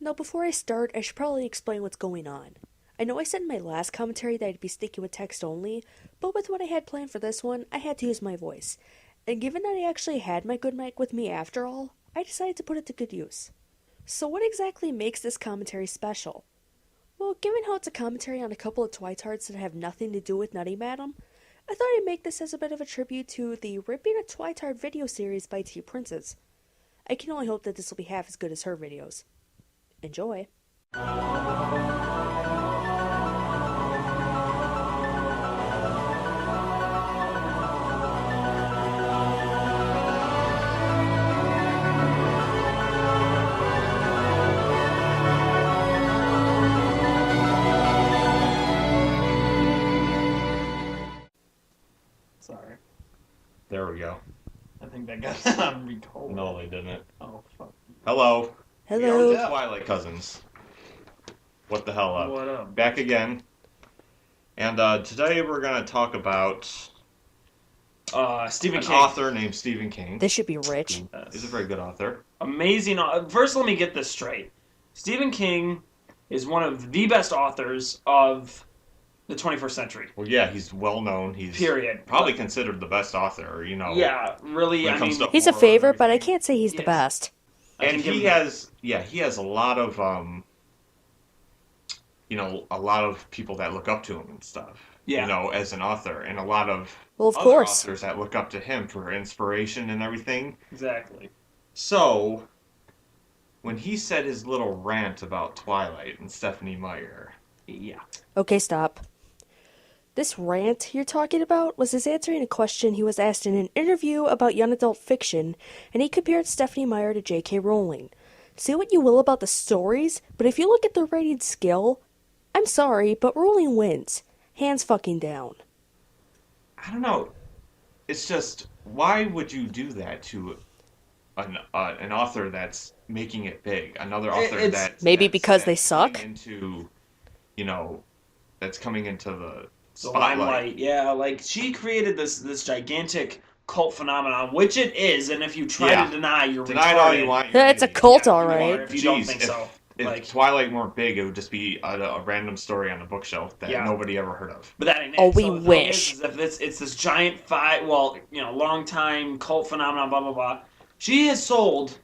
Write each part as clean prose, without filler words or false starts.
Now, before I start, I should probably explain what's going on. I know I said in my last commentary that I'd be sticking with text only, but with what I had planned for this one, I had to use my voice. And given that I actually had my good mic with me after all, I decided to put it to good use. So what exactly makes this commentary special? Well, given how it's a commentary on a couple of Twitards that have nothing to do with NuttyMadam, I thought I'd make this as a bit of a tribute to the Ripping a Twitard video series by Tprinces. I can only hope that this will be half as good as her videos. Enjoy! Sorry. There we go. I think that got on record. No, they didn't. Oh, fuck. Hello. Hello! We are the Twilight cousins. What the hell up? What up? Back again. And today we're going to talk about Stephen an King. author named Stephen King. This should be rich. He's a very good author. Amazing. First, let me get this straight. Stephen King is one of the best authors of the 21st century. Well, yeah, he's well known. He's Period. probably considered the best author, you know. Yeah, really. when it I comes mean, to He's a horror and favorite, but I everything. can't say he's the Yes. best. I And can he give him- has a lot of a lot of people that look up to him and stuff. Yeah. You know, as an author, and a lot of Well, of other course. authors that look up to him for inspiration and everything. Exactly. So, when he said his little rant about Twilight and Stephanie Meyer, Yeah. Okay, stop. This rant you're talking about was his answering a question he was asked in an interview about young adult fiction, and he compared Stephanie Meyer to J.K. Rowling. Say what you will about the stories, but if you look at the writing skill, I'm sorry, but Rowling wins. Hands fucking down. I don't know. It's just, why would you do that to an author that's making it big? Another author It's- Maybe that's because they coming suck? Into, that's coming into the The spotlight. limelight. Yeah, like she created this gigantic cult phenomenon, which it is, and if you try Yeah. to deny, you're Deny it retarded. all you want. It's a cult, Yeah, you alright. are if you don't Jeez, think if- so. If Like, Twilight weren't big, it would just be a random story on a bookshelf that Yeah. nobody ever heard of. but that ain't it. Oh, we So the thing wish. is if it's this giant long time cult phenomenon, blah blah blah. She has sold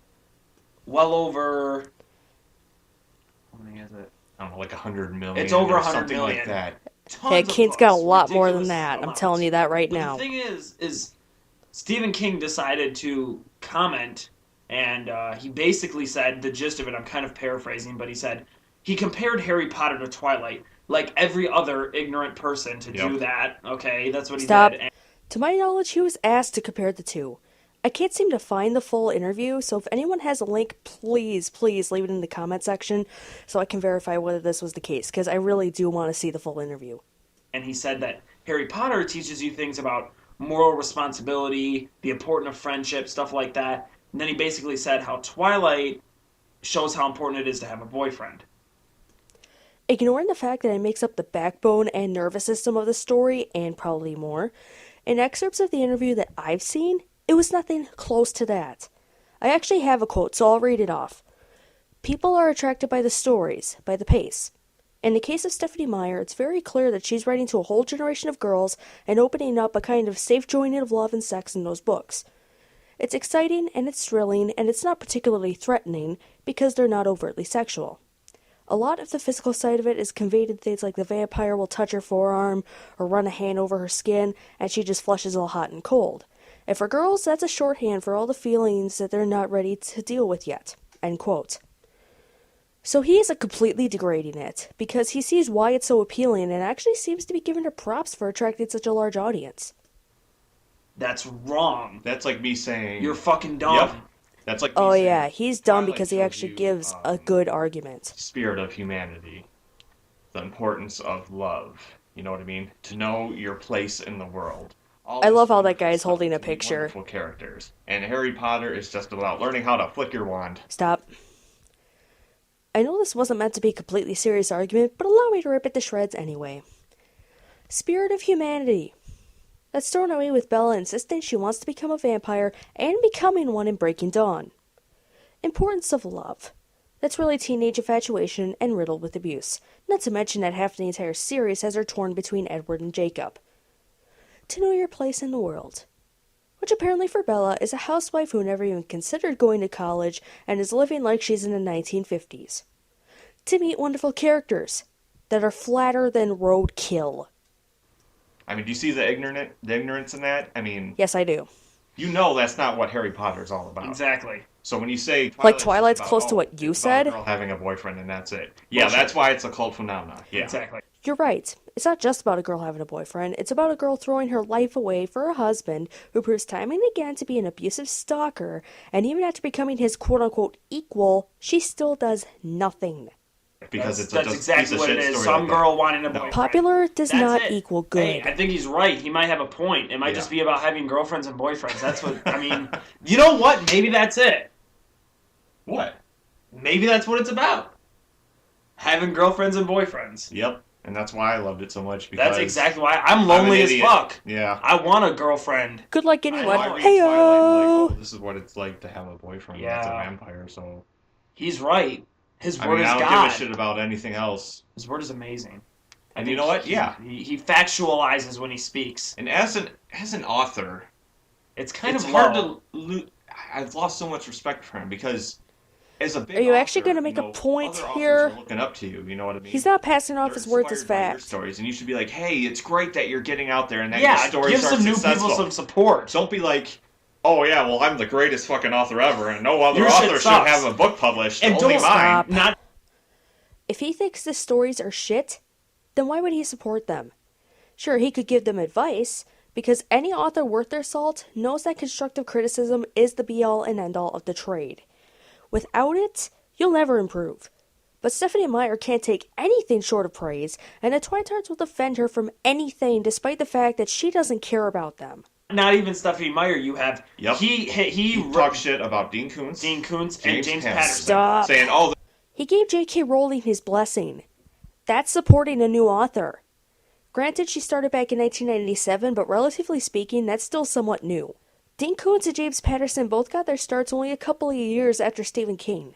well over. How many is it? I don't know, like 100 million. It's over or 100 something million. like that. Tons Hey, of King's books, got a lot more than ridiculous that. I'm amounts. telling you that right But now. the thing is Stephen King decided to comment, and he basically said the gist of it. I'm kind of paraphrasing, but he said he compared Harry Potter to Twilight, like every other ignorant person to do Yep. that. Okay, that's what he Stop. did. And To my knowledge, he was asked to compare the two. I can't seem to find the full interview, so if anyone has a link, please leave it in the comment section so I can verify whether this was the case, because I really do want to see the full interview. and he said that Harry Potter teaches you things about moral responsibility, the importance of friendship, stuff like that. And then he basically said how Twilight shows how important it is to have a boyfriend. Ignoring the fact that it makes up the backbone and nervous system of the story, and probably more, in excerpts of the interview that I've seen, it was nothing close to that. I actually have a quote, so I'll read it off. People are attracted by the stories, by the pace. In the case of Stephanie Meyer, it's very clear that she's writing to a whole generation of girls and opening up a kind of safe joining of love and sex in those books. It's exciting and it's thrilling and it's not particularly threatening because they're not overtly sexual. A lot of the physical side of it is conveyed in things like the vampire will touch her forearm or run a hand over her skin and she just flushes all hot and cold. And for girls, that's a shorthand for all the feelings that they're not ready to deal with yet. End quote. So he isn't completely degrading it, because he sees why it's so appealing and actually seems to be giving her props for attracting such a large audience. That's wrong. That's like me saying... You're fucking dumb. Yep. That's like me Oh saying yeah, he's dumb Twilight because he shows actually you, gives a good argument. spirit of humanity. The importance of love. You know what I mean? To know your place in the world. All I this love how that wonderful guy's stuff holding a to meet picture. Wonderful characters. And Harry Potter is just about learning how to flick your wand. Stop. I know this wasn't meant to be a completely serious argument, but allow me to rip it to shreds anyway. Spirit of humanity. That's thrown away with Bella insisting she wants to become a vampire and becoming one in Breaking Dawn. Importance of love. That's really teenage infatuation and riddled with abuse, not to mention that half the entire series has her torn between Edward and Jacob. To know your place in the world. Which apparently for Bella is a housewife who never even considered going to college and is living like she's in the 1950s. To meet wonderful characters that are flatter than roadkill. I mean, do you see the ignorance in that? I mean, Yes, I do. you know that's not what Harry Potter's all about. Exactly. So when you say Twilight's about, close to what you it's about said? a girl having a boyfriend and that's it. Yeah, Bullshit. that's why it's a cult phenomenon. Yeah. Exactly. You're right. It's not just about a girl having a boyfriend. It's about a girl throwing her life away for a husband who proves time and again to be an abusive stalker, and even after becoming his quote-unquote equal, she still does nothing. Because That's it's a exactly piece of what shit it is. story Some like that. girl wanting a boyfriend. Popular does That's not it. equal good. Hey, I think he's right. He might have a point. It might Yeah. just be about having girlfriends and boyfriends. That's what, I mean, you know what? Maybe that's it. What? Maybe that's what it's about. Having girlfriends and boyfriends. Yep. And that's why I loved it so much. Because That's exactly why. I'm I'm an lonely as idiot. fuck. Yeah. I want a girlfriend. Good luck getting I one. know, I read Hey Twilight and yo. like, oh, this is what it's like to have a boyfriend that's a Yeah. vampire. So He's right. His I word mean, is I don't God. give a shit about anything else. His word is amazing. I And you think know what? he- Yeah. He factualizes when he speaks. And as an author, It's kind it's of hard low. to. I've lost so much respect for him because as a big Are you actually author, gonna make a point other here? authors are looking up to you. You know what I mean? He's not passing off They're his words as inspired by your fact. stories, and you should be like, "Hey, it's great that you're getting out there and that your Yeah, stories give are some new successful." people some support. Don't be like, "Oh yeah, well I'm the greatest fucking author ever, and no other Your shit author should sucks. have a book published. And only don't mine." stop. Not If he thinks the stories are shit, then why would he support them? Sure, he could give them advice, because any author worth their salt knows that constructive criticism is the be-all and end-all of the trade. Without it, you'll never improve. But Stephanie Meyer can't take anything short of praise, and the Twitards will defend her from anything despite the fact that she doesn't care about them. not even Stephanie Meyer. You have Yep. he Talk shit about Dean Koontz, Dean Koontz and James Patterson, Patterson. Stop. saying, "Oh, He gave J.K. Rowling his blessing. That's supporting a new author. Granted, she started back in 1997, but relatively speaking, that's still somewhat new. Dean Koontz and James Patterson both got their starts only a couple of years after Stephen King.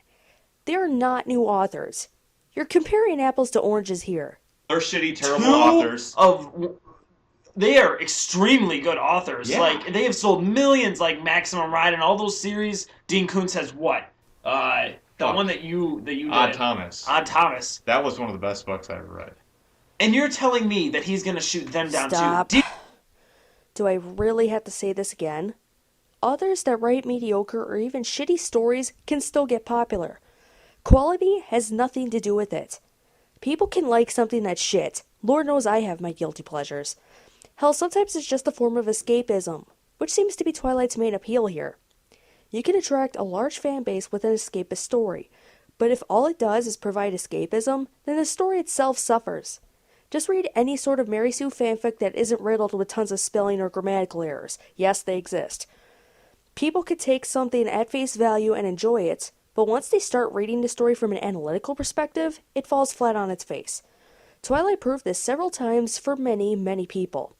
They are not new authors. You're comparing apples to oranges here. they're shitty, terrible Two authors." They are extremely good authors. Yeah. Like they have sold millions, like Maximum Ride and all those series. Dean Koontz has what? The Fuck. one that you did. Odd Thomas. Odd Thomas. That was one of the best books I ever read. And you're telling me that he's gonna shoot them down Stop. too? Do I really have to say this again? Authors that write mediocre or even shitty stories can still get popular. Quality has nothing to do with it. People can like something that's shit. Lord knows I have my guilty pleasures. Hell, sometimes it's just a form of escapism, which seems to be Twilight's main appeal here. You can attract a large fan base with an escapist story, but if all it does is provide escapism, then the story itself suffers. Just read any sort of Mary Sue fanfic that isn't riddled with tons of spelling or grammatical errors. Yes, they exist. People could take something at face value and enjoy it, but once they start reading the story from an analytical perspective, it falls flat on its face. Twilight proved this several times for many, many people.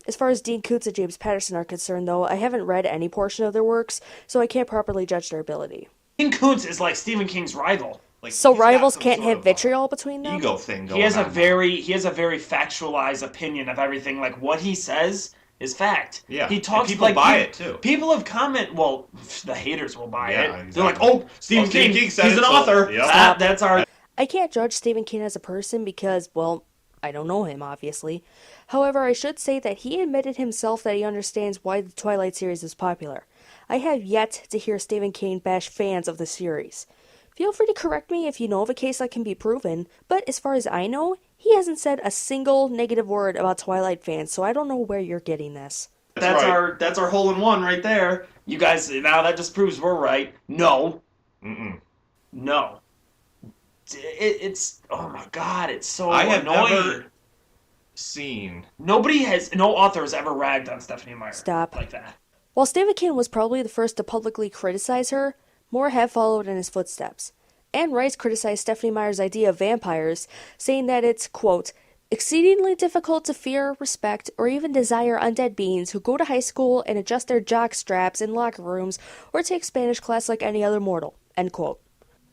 As far as Dean Koontz and James Patterson are concerned, though, I haven't read any portion of their works, so I can't properly judge their ability. Dean Koontz is like Stephen King's rival. Like, So he's got rivals some can't sort have of, vitriol between them? ego thing going He has a on. very factualized opinion of everything. Like what he says is fact. Yeah, He and talks people like buy it, too. People have well, the haters will buy Yeah, it. exactly. They're like, "Oh, Stephen Well, Stephen King, King said he's it, an so- author." Yep. That's our I can't judge Stephen King as a person because, well, I don't know him, obviously. However, I should say that he admitted himself that he understands why the Twilight series is popular. I have yet to hear Stephen King bash fans of the series. Feel free to correct me if you know of a case that can be proven, but as far as I know, he hasn't said a single negative word about Twilight fans, so I don't know where you're getting this. That's right. that's our hole in one right there. You guys, now that just proves we're right. No, Mm-mm. no. It's oh my god, it's so I have annoying. never seen. No author has ever ragged on Stephanie Meyer. Stop. Like that. While Stephen King was probably the first to publicly criticize her, more have followed in his footsteps. Anne Rice criticized Stephanie Meyer's idea of vampires, saying that it's, quote, exceedingly difficult to fear, respect, or even desire undead beings who go to high school and adjust their jock straps in locker rooms or take Spanish class like any other mortal, end quote.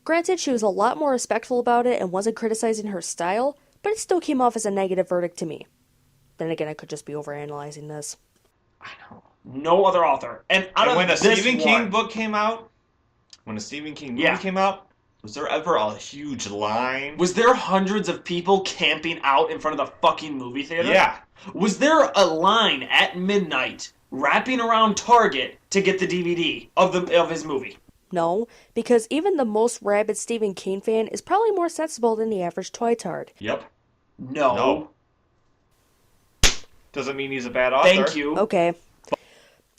Granted, she was a lot more respectful about it and wasn't criticizing her style, but it still came off as a negative verdict to me. Then again, I could just be overanalyzing this. I know. No other author. And when a this Stephen King one, book came out, when a Stephen King movie came out, was there ever a huge line? Was there hundreds of people camping out in front of the fucking movie theater? Yeah. Was there a line at midnight wrapping around Target to get the DVD of his movie? No, because even the most rabid Stephen King fan is probably more sensible than the average Twitard. Yep. No. Doesn't mean he's a bad author. Thank you. Okay.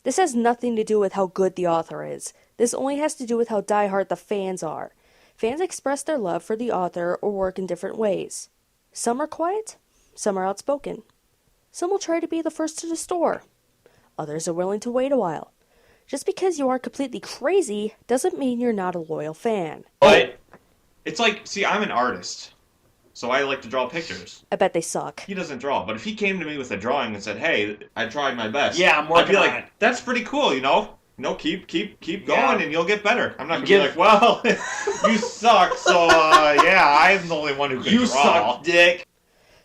This has nothing to do with how good the author is. This only has to do with how diehard the fans are. Fans express their love for the author or work in different ways. Some are quiet, some are outspoken. Some will try to be the first to the store. Others are willing to wait a while. Just because you aren't completely crazy doesn't mean you're not a loyal fan. But it's like, see, I'm an artist, so I like to draw pictures. I bet they suck. He doesn't draw, but if he came to me with a drawing and said, "Hey, I tried my best," Yeah, I'm working I'd be on like, it. "That's pretty cool, you know. Keep going, and you'll get better." I'm not gonna Give- be like, "Well, you suck." So yeah, I'm the only one who can You draw. suck, dick.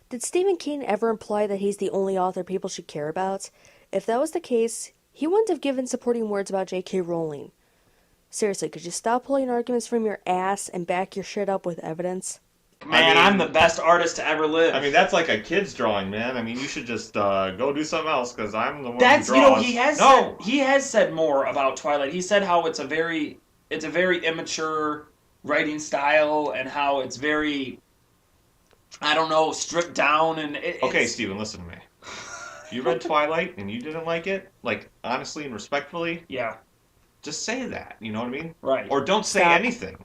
Did Stephen King ever imply that he's the only author people should care about? If that was the case, he wouldn't have given supporting words about J.K. Rowling. Seriously, could you stop pulling arguments from your ass and back your shit up with evidence? Man, I'm the best artist to ever live. I mean, that's like a kid's drawing, man. I mean, you should just go do something else because I'm the one That's who draws. he has said more about Twilight. He said how it's a very immature writing style and how it's very, I don't know, stripped down and Okay, Steven, listen to me. If you read Twilight and you didn't like it, like honestly and respectfully, yeah, just say that. You know what I mean? right. Or don't say Stop. anything.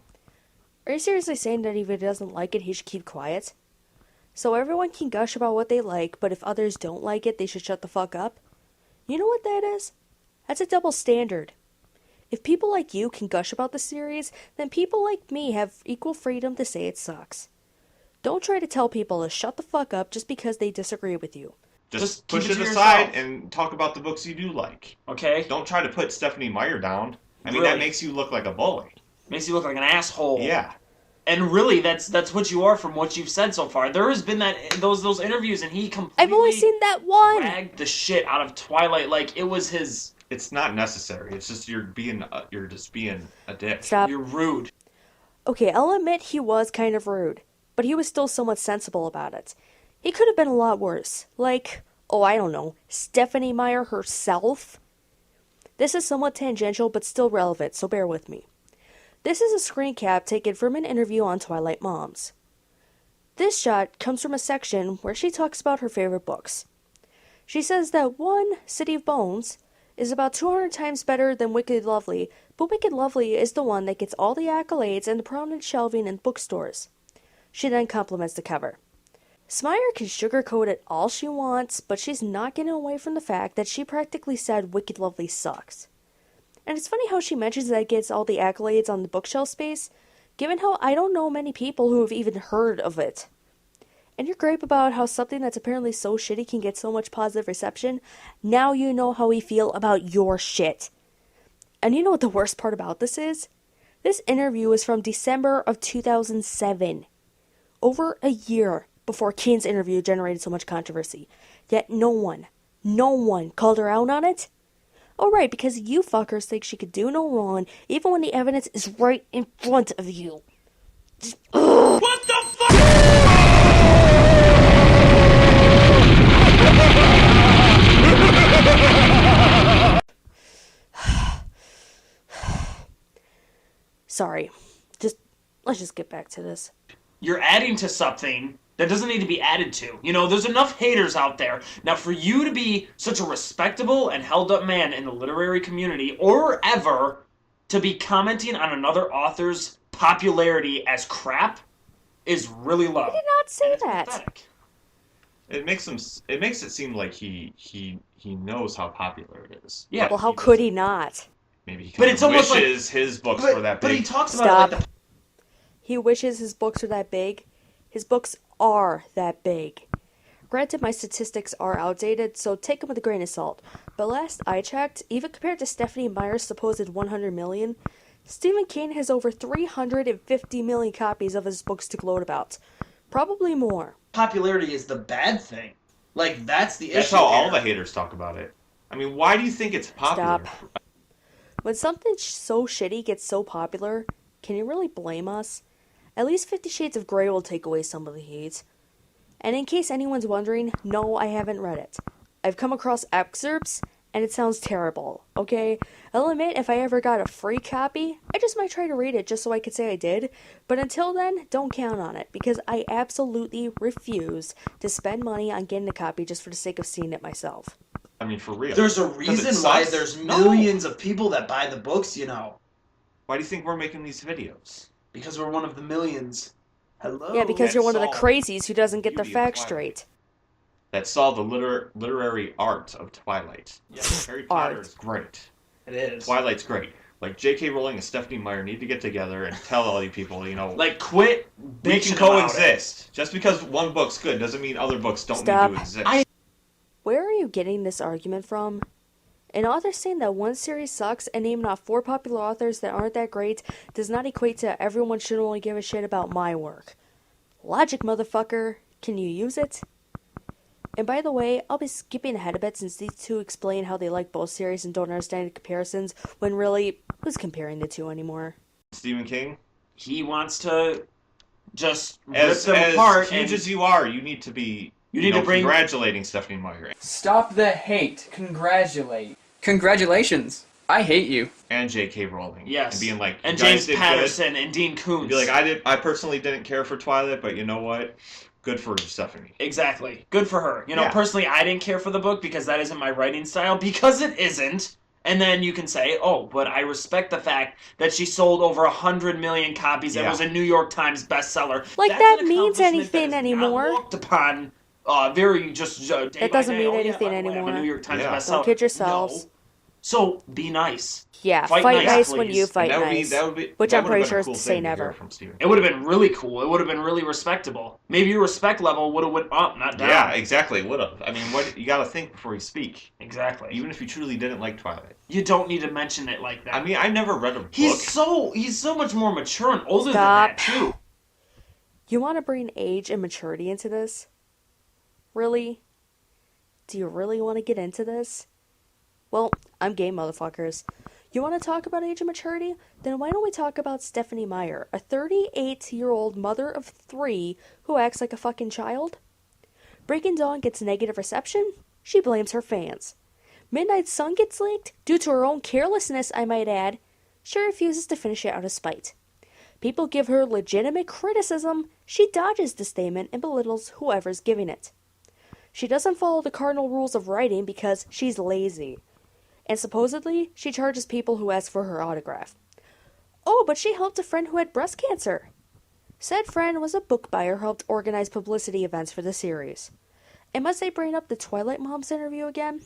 Are you seriously saying that if he doesn't like it, he should keep quiet? So everyone can gush about what they like, but if others don't like it, they should shut the fuck up? You know what that is? That's a double standard. If people like you can gush about the series, then people like me have equal freedom to say it sucks. Don't try to tell people to shut the fuck up just because they disagree with you. Just keep push it it to aside yourself. and talk about the books you do like. Okay, Don't try to put Stephanie Meyer down. I mean, Really? that makes you look like a bully. makes you look like an asshole. Yeah. And really, that's what you are from what you've said so far. There has been those interviews, and he completely I've only seen that one! dragged the shit out of Twilight like it was his. It's not necessary. It's just you're just being a dick. Stop. You're rude. Okay, I'll admit he was kind of rude, but he was still somewhat sensible about it. He could have been a lot worse. Like, oh, I don't know, Stephanie Meyer herself? This is somewhat tangential, but still relevant, so bear with me. This is a screen cap taken from an interview on Twilight Moms. This shot comes from a section where she talks about her favorite books. She says that one, City of Bones, is about 200 times better than Wicked Lovely, but Wicked Lovely is the one that gets all the accolades and the prominent shelving in bookstores. She then compliments the cover. Smyer can sugarcoat it all she wants, but she's not getting away from the fact that she practically said Wicked Lovely sucks. And it's funny how she mentions that it gets all the accolades on the bookshelf space, given how I don't know many people who have even heard of it. And you're gripe about how something that's apparently so shitty can get so much positive reception. Now you know how we feel about your shit. And you know what the worst part about this is? This interview is from December of 2007. Over a year before King's interview generated so much controversy. Yet no one called her out on it. Oh right, because you fuckers think she could do no wrong, even when the evidence is right in front of you. What the fuck? Sorry. Let's just get back to this. You're adding to something that doesn't need to be added to. You know, there's enough haters out there. Now, for you to be such a respectable and held up man in the literary community, or ever to be commenting on another author's popularity as crap, is really low. I did not say And it's that. pathetic. It makes it seem like he knows how popular it is. Yeah. Well, how could he not? Maybe he But kind it's of almost like- wishes his books were that But big. he talks about Stop. it like the He wishes his books were that big. His books are that big. Granted, my statistics are outdated, so take them with a grain of salt. But last I checked, even compared to Stephanie Meyer's supposed 100 million, Stephen King has over 350 million copies of his books to gloat about. Probably more. Popularity is the bad thing. Like, that's the issue. That's how all here. the haters talk about it. I mean, why do you think it's popular? Stop. When something so shitty gets so popular, can you really blame us? At least 50 Shades of Grey will take away some of the hate. And in case anyone's wondering, no, I haven't read it. I've come across excerpts, and it sounds terrible, okay? I'll admit, if I ever got a free copy, I just might try to read it just so I could say I did. But until then, don't count on it, because I absolutely refuse to spend money on getting a copy just for the sake of seeing it myself. I mean, for real. There's a 'Cause it reason why sucks. there's millions of people that buy the books, you know. Why do you think we're making these videos? Because we're one of the millions. Hello? Yeah, because That's you're one of the all crazies who doesn't get their beauty of facts Twilight. straight. That saw the literary art of Twilight. Yeah, Harry Potter Art. is great. it is. Twilight's great. Like, J.K. Rowling and Stephanie Meyer need to get together and tell all you people, you know, Like, quit we bitching can about it. coexist. Just because one book's good doesn't mean other books don't Stop. need to exist. Where are you getting this argument from? An author saying that one series sucks and naming off 4 popular authors that aren't that great does not equate to everyone should only give a shit about my work. Logic, motherfucker. Can you use it? And by the way, I'll be skipping ahead a bit since these two explain how they like both series and don't understand the comparisons, when really, who's comparing the two anymore? Stephen King, He wants to just rip as them apart. huge and as you are, you need to be You need to bring- congratulating Stephanie Meyer Stop the hate. Congratulate. Congratulations. I hate you. and J.K. Rowling. Yes. And being like, and "You guys James did good." Patterson and Dean Koontz. Be like, I personally didn't care for Twilight, but you know what? Good for Stephanie. Exactly. Good for her. You know, Yeah. personally, I didn't care for the book because that isn't my writing style, because it isn't. And then you can say, oh, but I respect the fact that she sold over 100 million copies and Yeah. was a New York Times bestseller. Like, That's that an means accomplishment anything that is anymore. Not looked upon very just day That by doesn't day. mean Oh, yeah, anything by the way, I'm anymore. a New York Times Yeah. bestseller. Don't kid yourselves. No. So be nice. Yeah, Fight fight nice, nice when please. you And fight that would nice. be Which that I'm would pretty have been sure a is cool to say thing to hear never. from Stephen. It would have been really cool. It would have been really respectable. Maybe your respect level would have went up, not down. Yeah, exactly. Would have. I mean, what you got to think before you speak. Exactly. Even if you truly didn't like Twilight. You don't need to mention it like that. I mean, I never read a book. He's so much more mature and older Stop. than that too. You want to bring age and maturity into this? Really? Do you really want to get into this? Well, I'm game, motherfuckers. You want to talk about age and maturity? Then why don't we talk about Stephanie Meyer, a 38-year-old mother of 3 who acts like a fucking child? Breaking Dawn gets negative reception? She blames her fans. Midnight Sun gets leaked? Due to her own carelessness, I might add. She refuses to finish it out of spite. People give her legitimate criticism. She dodges the statement and belittles whoever's giving it. She doesn't follow the cardinal rules of writing because she's lazy. And supposedly, she charges people who ask for her autograph. Oh, but she helped a friend who had breast cancer. Said friend was a book buyer who helped organize publicity events for the series. And must I bring up the Twilight Moms interview again?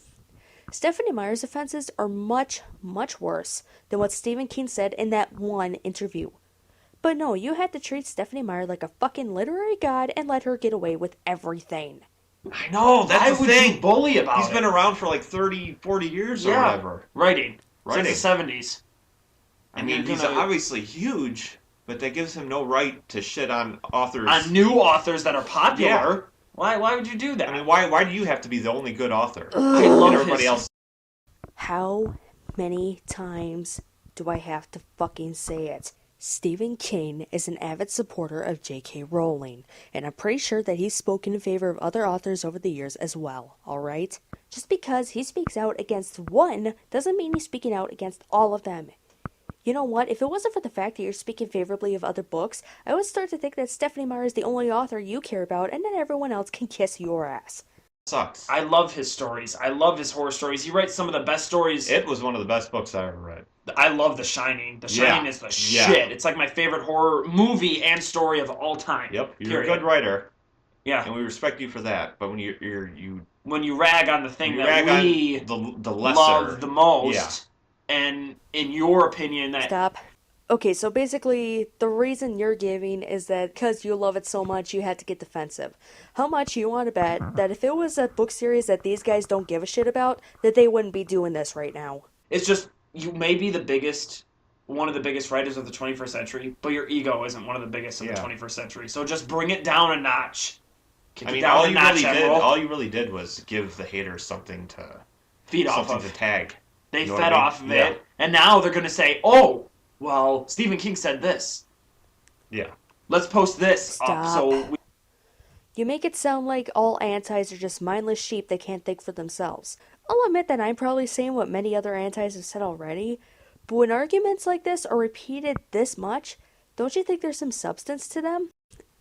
Stephanie Meyer's offenses are much, much worse than what Stephen King said in that one interview. But no, you had to treat Stephanie Meyer like a fucking literary god and let her get away with everything. I know, that's Why the would thing. you bully about He's it? been around for like 30, 40 years or Yeah. whatever. Writing. Writing. Since the 70s. I mean, he's gonna- obviously huge, but that gives him no right to shit on authors. On new authors that are popular. Yeah. Why would you do that? I mean, why do you have to be the only good author? I love And everybody his- else. How many times do I have to fucking say it? Stephen King is an avid supporter of J.K. Rowling, and I'm pretty sure that he's spoken in favor of other authors over the years as well, alright? Just because he speaks out against one doesn't mean he's speaking out against all of them. You know what? If it wasn't for the fact that you're speaking favorably of other books, I would start to think that Stephanie Meyer is the only author you care about and that everyone else can kiss your ass. Sucks. I love his stories. I love his horror stories. He writes some of the best stories. It was one of the best books I ever read. I love The Shining. The Shining Yeah. is the Yeah. shit. It's like my favorite horror movie and story of all time. Yep, you're Period. a good writer, Yeah. and we respect you for that. But when you When you rag on the thing that rag we on the lesser, love the most, Yeah. and in your opinion that Stop. Okay, so basically, the reason you're giving is that because you love it so much, you had to get defensive. How much you want to bet that if it was a book series that these guys don't give a shit about, that they wouldn't be doing this right now? it's just you may be the biggest one of the biggest writers of the 21st century, but your ego isn't one of the biggest of the Yeah. 21st century. So just bring it down a notch. Kick I it mean, down a notch, Admiral. all you really did was give the haters something to Feed off something of. to tag. They You know fed what I mean? off of Yeah. it, and now they're going to say, oh, well, Stephen King said this. Yeah. Let's post this up. Stop. So we You make it sound like all antis are just mindless sheep that can't think for themselves. I'll admit that I'm probably saying what many other antis have said already, but when arguments like this are repeated this much, don't you think there's some substance to them?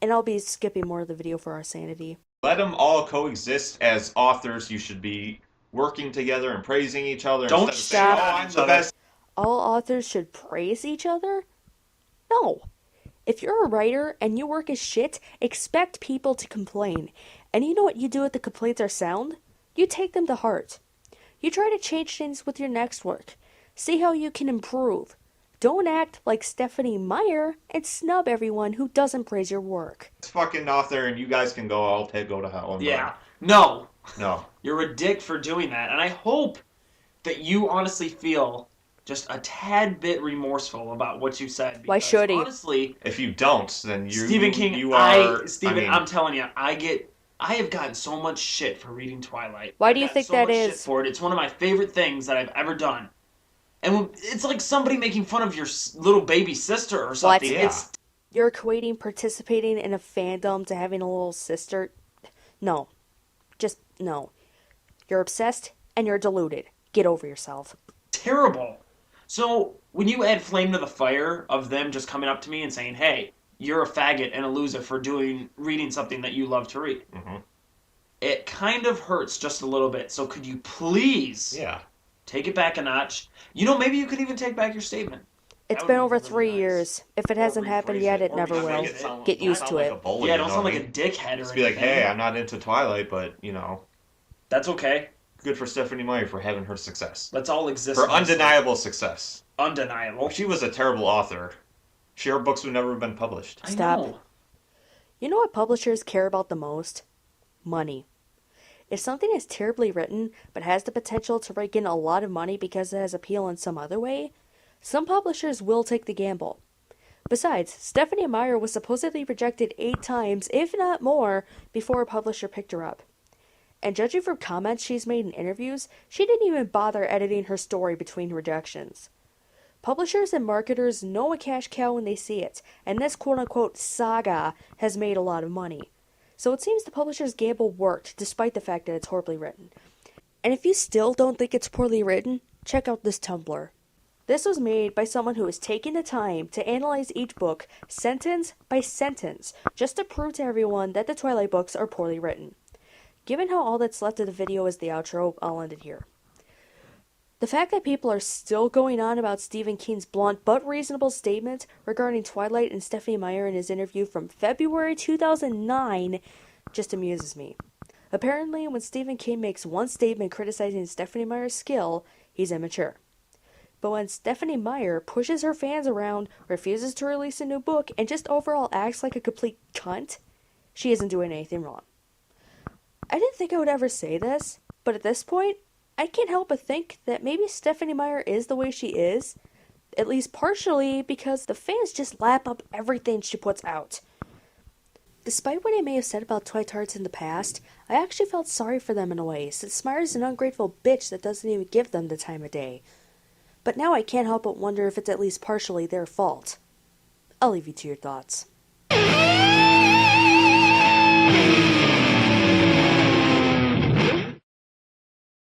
And I'll be skipping more of the video for our sanity. Let them all coexist as authors. You should be working together and praising each other. Don't instead of saying, stop. "Oh, I'm the best." All authors should praise each other? No. If you're a writer and your work is shit, expect people to complain. And you know what you do if the complaints are sound? You take them to heart. You try to change things with your next work. See how you can improve. Don't act like Stephanie Meyer and snub everyone who doesn't praise your work. This fucking author, and you guys can go all go to hell. And yeah. No. No. You're a dick for doing that. And I hope that you honestly feel just a tad bit remorseful about what you said. Why should he? Honestly, If you don't, then Stephen King, you are. I'm telling you, I have gotten so much shit for reading Twilight. Why do you I've think gotten that so much shit is? for it. It's one of my favorite things that I've ever done. And it's like somebody making fun of your little baby sister or something. Yeah. It's You're equating participating in a fandom to having a little sister? No. Just no. You're obsessed and you're deluded. Get over yourself. terrible. So when you add flame to the fire of them just coming up to me and saying, hey, you're a faggot and a loser for reading something that you love to read. Mm-hmm. It kind of hurts just a little bit. So could you please take it back a notch? You know, maybe you could even take back your statement. It's That been would be over really 3 nice. years. If it Or hasn't happened rephrase yet, it, it or never just will. make it Get used to it. Yeah, don't sound like a dickhead or Just be like, anything. hey, I'm not into Twilight, but, That's okay. good for Stephanie Meyer for having her success. Let's all exist. For in this undeniable success. life. Undeniable. If she was a terrible author, her books would never have been published. I Stop. know. You know what publishers care about the most? Money. If something is terribly written, but has the potential to rake in a lot of money because it has appeal in some other way, some publishers will take the gamble. Besides, Stephanie Meyer was supposedly rejected 8 times, if not more, before a publisher picked her up. And judging from comments she's made in interviews, she didn't even bother editing her story between rejections. Publishers and marketers know a cash cow when they see it, and this quote-unquote saga has made a lot of money. So it seems the publisher's gamble worked, despite the fact that it's horribly written. And if you still don't think it's poorly written, check out this Tumblr. This was made by someone who has taken the time to analyze each book sentence by sentence, just to prove to everyone that the Twilight books are poorly written. Given how all that's left of the video is the outro, I'll end it here. The fact that people are still going on about Stephen King's blunt but reasonable statement regarding Twilight and Stephanie Meyer in his interview from February 2009 just amuses me. Apparently, when Stephen King makes one statement criticizing Stephanie Meyer's skill, he's immature. But when Stephanie Meyer pushes her fans around, refuses to release a new book, and just overall acts like a complete cunt, she isn't doing anything wrong. I didn't think I would ever say this, but at this point, I can't help but think that maybe Stephanie Meyer is the way she is, at least partially because the fans just lap up everything she puts out. Despite what I may have said about Twitards in the past, I actually felt sorry for them in a way, since Meyer's an ungrateful bitch that doesn't even give them the time of day. But now I can't help but wonder if it's at least partially their fault. I'll leave you to your thoughts.